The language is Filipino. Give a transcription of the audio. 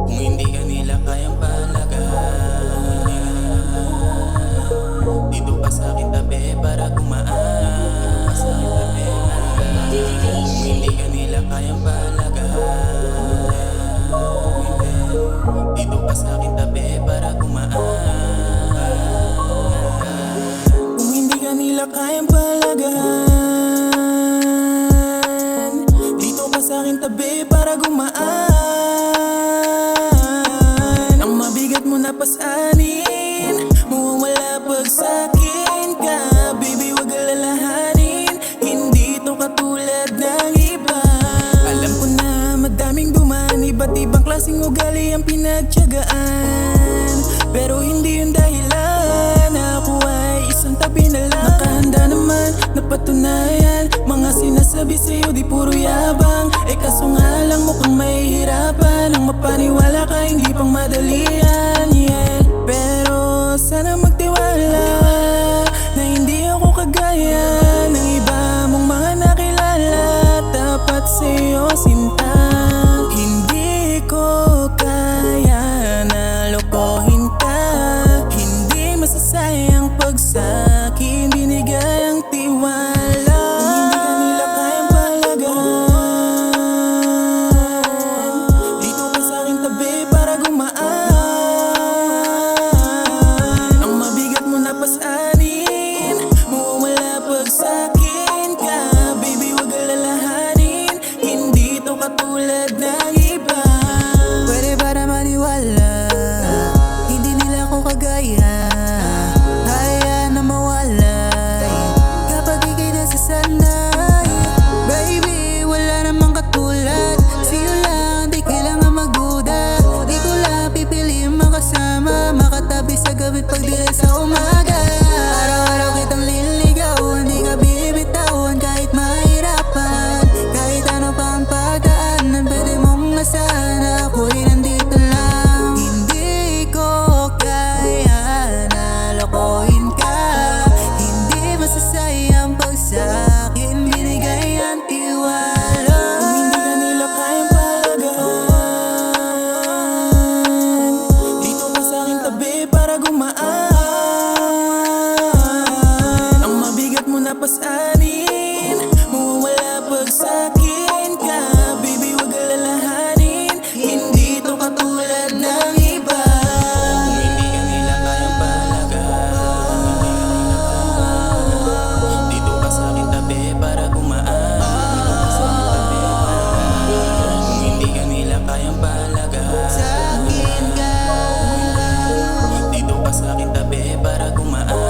Kung hindi ka nila kayang palagahan, dito ka sa'kin tabi para gumaan. Kung hindi ka nila kayang palagahan, dito ka sa'kin tabi para gumaan. Kung hindi ka nila kayang palagahan, dito ka sa'kin tabi para gumaan. Ang mabigat mo na pasanin, mawawala pag sa'kin ka. Baby, wag alalahanin, hindi to katulad ng iba. Alam ko na madaming dumaan, iba't ibang klaseng ugali ang pinagtiyagaan, pero hindi yun dahilan na ako ay isang tabi na lang. Nakahanda naman na patunayan mga sinasabi sa'yo di puro yabang. Kaso nga lang mukhang mahihirapan ang mapaniwala ka, hindi pang madalian, yeah. Pero sana magtiwala na hindi ako kagaya ng iba mong mga nakilala. Tapat sa'yo sinta, hindi ko kaya na lokohin ka. Hindi masasayang pag sa'kin binigay ang tiwala. Katulad ng iba, pwede ba na maniwala? Hindi nila ko kagaya, kaya na mawala kapag ika'y nasasanay. Baby, wala namang katulad sa'yo lang, di kailangan magduda. Di ko lang pipili makasama, makatabi sa gabi pag di rin sa umaga. Araw-araw kitang liligawan, di ka bibitawan kahit mahirapan. Kahit ano pa ang pagdaanan, pwede mong nasaan ako'y nandito lang. Hindi ko kaya na lokohin ka, hindi masasayang pag sa'kin binigay ang tiwala. Kung hindi ka nila kayang palagahan, dito ka sa'king tabi para gumaan. Ang mabigat mo na pasanin, mawawala pag sa'kin ka. Baby, wag alalahanin, hindi to katulad ng iba. Kung hindi ka nila kayang palagahan, dito ka sa'kin tabi para gumaan. Kung hindi ka nila kayang palagahan, dito ka sa'kin tabi para gumaan.